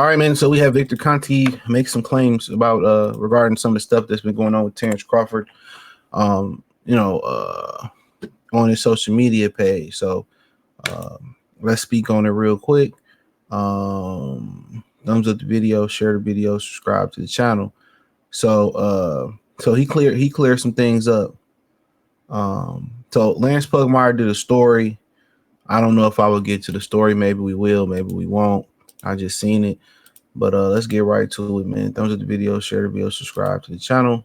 All right, man. So we have Victor Conte make some claims about regarding some of the stuff that's been going on with Terence Crawford, on his social media page. So let's speak on it real quick. Thumbs up the video, share the video, subscribe to the channel. So he cleared some things up. So Lance Pugmire did a story. I don't know if I will get to the story. Maybe we will, maybe we won't. I just seen it. But let's get right to it, man. Thumbs up the video, share the video, subscribe to the channel.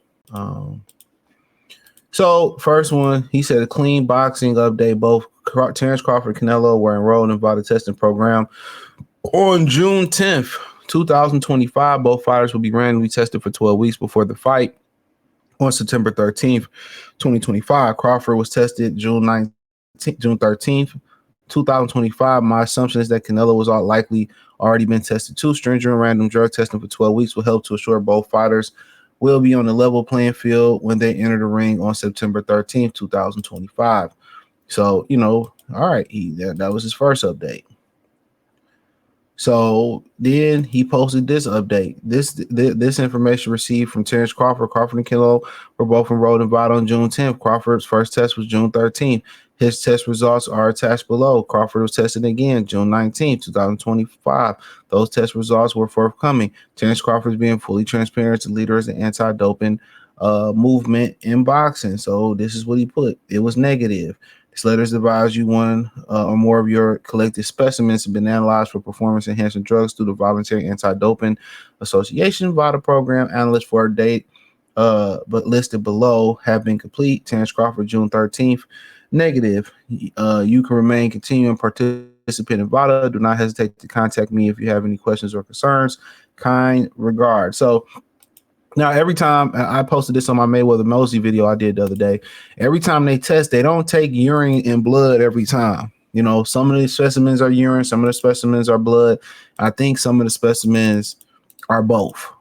So first one, he said a clean boxing update. Both Terence Crawford and Canelo were enrolled in VADA testing program on June 10th, 2025. Both fighters will be randomly tested for 12 weeks before the fight on September 13th, 2025. Crawford was tested June 13th, 2025. My assumption is that Canelo was likely already been tested too. Stringent random drug testing for 12 weeks will help to assure both fighters will be on the level playing field when they enter the ring on September 13th, 2025. So, all right, that was his first update. So then he posted this update. This information received from Terence Crawford. Crawford and Canelo were both enrolled in VADA on June 10th. Crawford's first test was June 13th. His test results are attached below. Crawford was tested again June 19th, 2025. Those test results were forthcoming. Terence Crawford is being fully transparent to leader of the anti-doping movement in boxing. So this is what he put. It was negative. This letter advised you one or more of your collected specimens have been analyzed for performance-enhancing drugs through the Voluntary Anti-Doping Association VADA program. Analysts for a date but listed below have been complete. Terence Crawford, June 13th. Negative. You can remain continuing participant in VADA. Do not hesitate to contact me if you have any questions or concerns. Kind regards. So now, every time I posted this on my Mayweather Mosley video I did the other day, every time they test, they don't take urine and blood every time. Some of the specimens are urine, some of the specimens are blood. I think some of the specimens are both.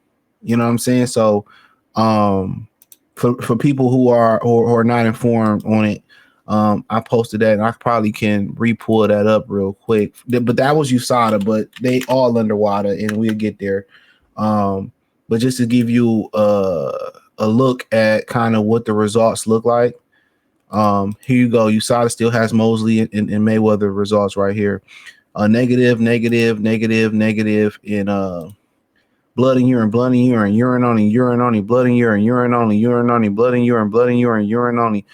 You know what I'm saying? So for people who are not informed on it, I posted that, and I probably can re-pull that up real quick. But that was USADA, but they all underwater, and we'll get there. But just to give you a look at kind of what the results look like, here you go. USADA still has Mosley and Mayweather results right here. Negative, negative, negative, negative in blood and urine, urine only, blood and urine, urine only, blood and urine, urine only,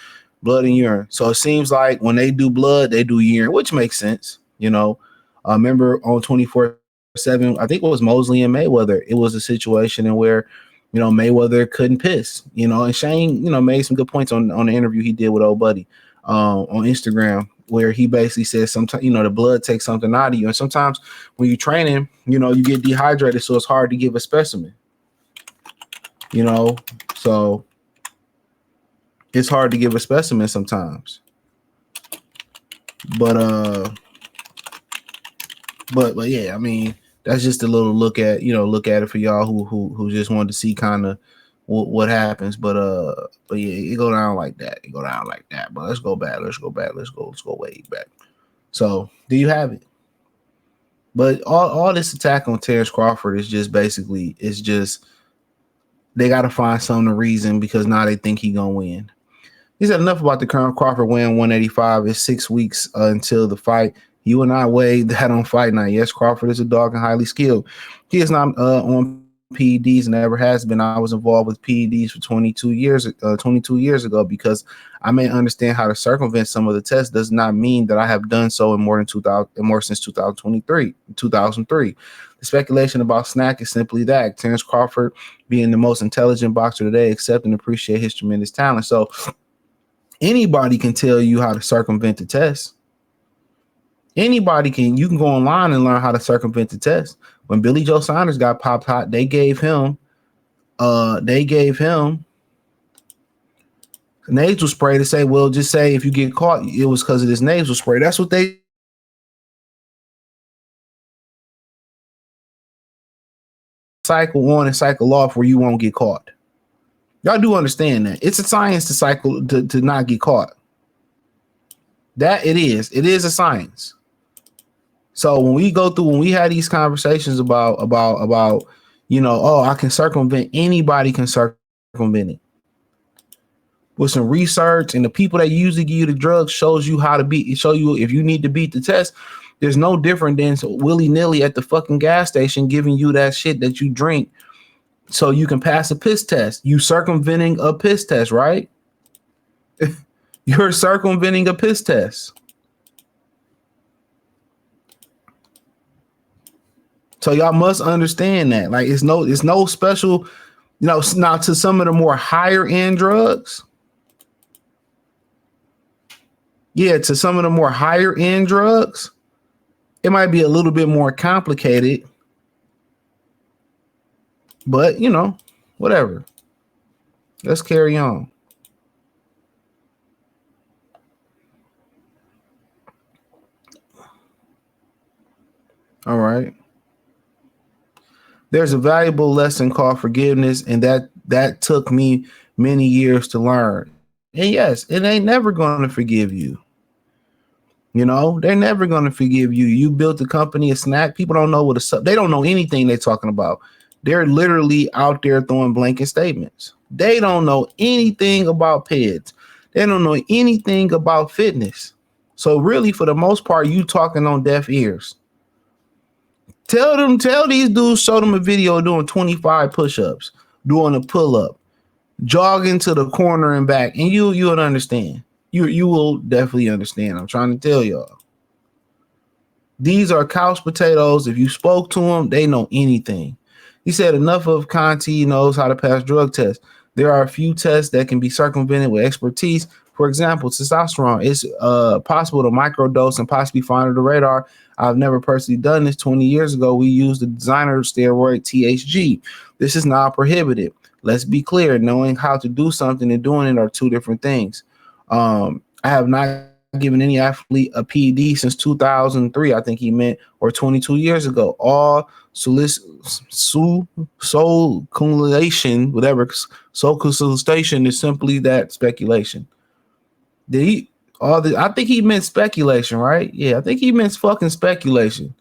blood and urine. So it seems like when they do blood, they do urine, which makes sense. Remember on 24/7, I think it was Mosley and Mayweather. It was a situation in where, Mayweather couldn't piss, and Shane, made some good points on the interview he did with old buddy on Instagram, where he basically says sometimes, the blood takes something out of you. And sometimes when you're training, you get dehydrated. So it's hard to give a specimen, so it's hard to give a specimen sometimes. But yeah, I mean, that's just a little look at it for y'all who just wanted to see kind of what happens. But yeah, it go down like that. But let's go back. Let's go way back. So do you have it? But all this attack on Terence Crawford is just basically, they got to find some reason because now they think he gonna win. He said enough about the current Crawford win 185. It's 6 weeks until the fight. You and I weigh that on Fight Night. Yes, Crawford is a dog and highly skilled. He is not on PEDs and never has been. I was involved with PEDs for 22 years ago because I may understand how to circumvent some of the tests. Does not mean that I have done so in more since 2003. The speculation about Snack is simply that Terence Crawford being the most intelligent boxer today, accept and appreciate his tremendous talent. So anybody can tell you how to circumvent the test. Anybody you can go online and learn how to circumvent the test. When Billy Joe Saunders got popped hot, they gave him nasal spray to say, well, just say if you get caught, it was because of this nasal spray. That's what they cycle on and cycle off where you won't get caught. Y'all do understand that. It's a science to cycle to not get caught. That it is a science. So when we had these conversations about, oh, I can circumvent, anybody can circumvent it. With some research, and the people that usually give you the drugs shows you how to show you if you need to beat the test. There's no different than willy-nilly at the fucking gas station giving you that shit that you drink so you can pass a piss test. You circumventing a piss test, right? You're circumventing a piss test. So y'all must understand that. Like it's no special, now to some of the more higher end drugs. Yeah, to some of the more higher end drugs, it might be a little bit more complicated. But whatever. Let's carry on. All right. There's a valuable lesson called forgiveness, and that took me many years to learn. And yes, it ain't never going to forgive you. They're never going to forgive you. You built a company, a snack. People don't know they don't know anything they're talking about. They're literally out there throwing blanket statements. They don't know anything about PEDs. They don't know anything about fitness. So really, for the most part, you talking on deaf ears. Tell these dudes, show them a video doing 25 push-ups, doing a pull-up, jogging to the corner and back, and you'll understand. You will definitely understand. I'm trying to tell y'all. These are couch potatoes. If you spoke to them, they know anything. He said enough of Conte knows how to pass drug tests. There are a few tests that can be circumvented with expertise. For example, testosterone. It's possible to microdose and possibly find under the radar. I've never personally done this. 20 years ago, we used the designer steroid THG. This is not prohibited. Let's be clear. Knowing how to do something and doing it are two different things. I have not given any athlete a PED since 2003, I think he meant, or 22 years ago. All solicitation, whatever, solicitation is simply that, speculation. I think he meant speculation, right? Yeah, I think he meant fucking speculation.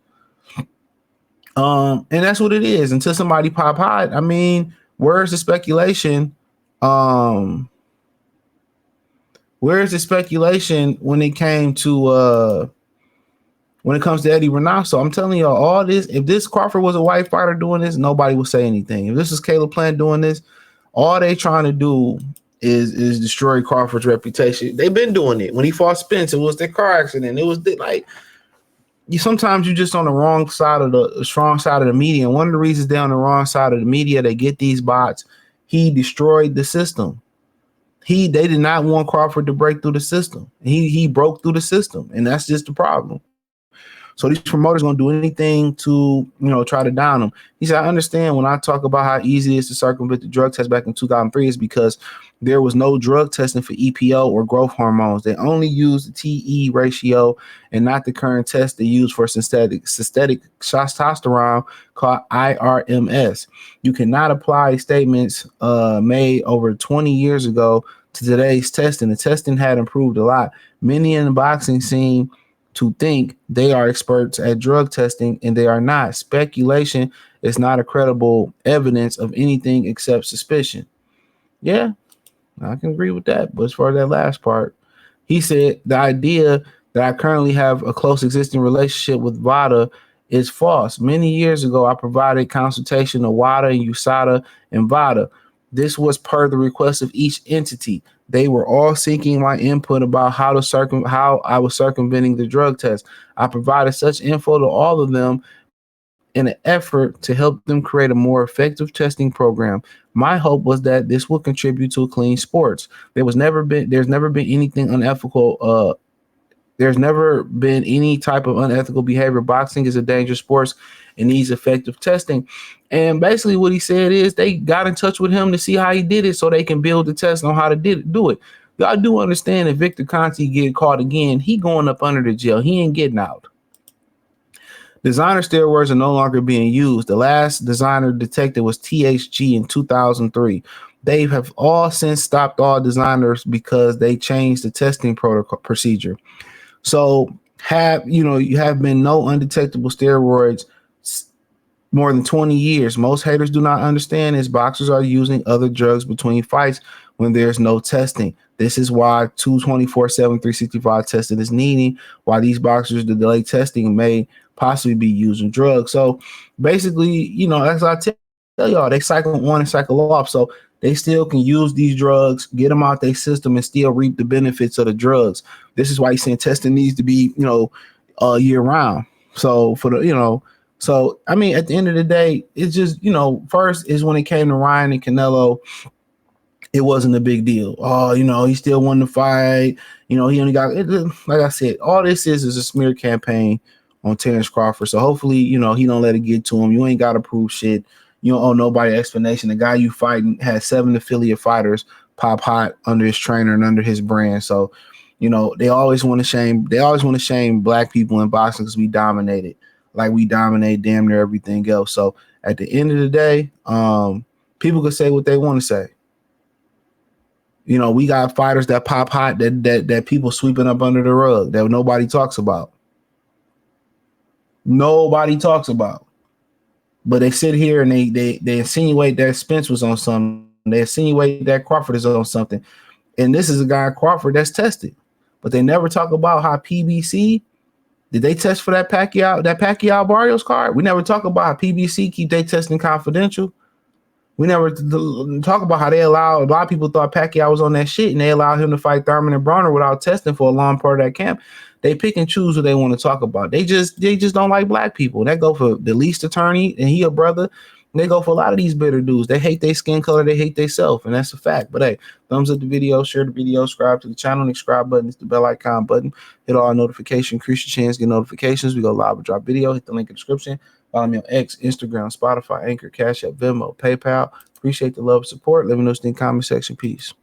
And that's what it is. Until somebody pop hot. I mean, where's the speculation? Where's the speculation when it comes to Eddie Renato? I'm telling y'all, all this, if this Crawford was a white fighter doing this, nobody would say anything. If this is Caleb Plant doing this, all they trying to do is destroy Crawford's reputation. They've been doing it. When he fought Spence, it was the car accident. It was sometimes you just on the wrong side of the strong side of the media. And one of the reasons they're on the wrong side of the media, they get these bots. He destroyed the system. They did not want Crawford to break through the system. He broke through the system, and that's just the problem. So these promoters going to do anything to, try to down him. He said, I understand when I talk about how easy it is to circumvent the drug test back in 2003 is because there was no drug testing for EPO or growth hormones. They only used the TE ratio and not the current test they use for synthetic testosterone called IRMS. You cannot apply statements made over 20 years ago to today's testing. The testing had improved a lot. Many in the boxing scene to think they are experts at drug testing, and they are not. Speculation is not a credible evidence of anything except suspicion. Yeah, I can agree with that. But as far as that last part, he said the idea that I currently have a close existing relationship with VADA is false. Many years ago, I provided consultation to WADA and USADA and VADA. This was per the request of each entity. They were all seeking my input about how I was circumventing the drug test. I provided such info to all of them in an effort to help them create a more effective testing program. My hope was that this will contribute to clean sports. There's never been anything unethical. There's never been any type of unethical behavior. Boxing is a dangerous sport and needs effective testing. And basically what he said is they got in touch with him to see how he did it so they can build the test on how to do it. Y'all do understand if Victor Conte get caught again, he going up under the jail. He ain't getting out. Designer steroids are no longer being used. The last designer detected was THG in 2003. They have all since stopped all designers because they changed the testing protocol procedure. So you have been no undetectable steroids more than 20 years. Most haters do not understand is boxers are using other drugs between fights when there's no testing. This is why 224/7, 365 testing is needed. Why these boxers, the delay testing may possibly be using drugs. So basically, as I tell y'all, they cycle on and cycle off. So they still can use these drugs, get them out their system, and still reap the benefits of the drugs. This is why he's saying testing needs to be, year round. So so, I mean, at the end of the day, it's just, first is when it came to Ryan and Canelo, it wasn't a big deal. Oh, he still won the fight. He only got, like I said, all this is a smear campaign on Terence Crawford. So hopefully, he don't let it get to him. You ain't got to prove shit. You don't owe nobody explanation. The guy you fighting has 7 affiliate fighters pop hot under his trainer and under his brand. So, they always want to shame black people in boxing because we dominated. Like we dominate damn near everything else. So at the end of the day, people can say what they want to say. We got fighters that pop hot that people sweeping up under the rug that nobody talks about. Nobody talks about. But they sit here and they insinuate that Spence was on something. They insinuate that Crawford is on something. And this is a guy, Crawford, that's tested. But they never talk about how PBC. Did they test for that Pacquiao Barrios card? We never talk about how PBC keep they testing confidential. We never talk about how they allowed, a lot of people thought Pacquiao was on that shit and they allowed him to fight Thurman and Bronner without testing for a long part of that camp. They pick and choose what they want to talk about. They just don't like black people. They go for the least attorney and he a brother. They go for a lot of these bitter dudes. They hate their skin color. They hate themselves, and that's a fact. But hey, thumbs up the video, share the video, subscribe to the channel. The subscribe button is the bell icon button. Hit all notifications, increase your chance, get notifications. We go live and drop video. Hit the link in the description. Follow me on X, Instagram, Spotify, Anchor, Cash App, Venmo, PayPal. Appreciate the love and support. Let me know in the comment section. Peace.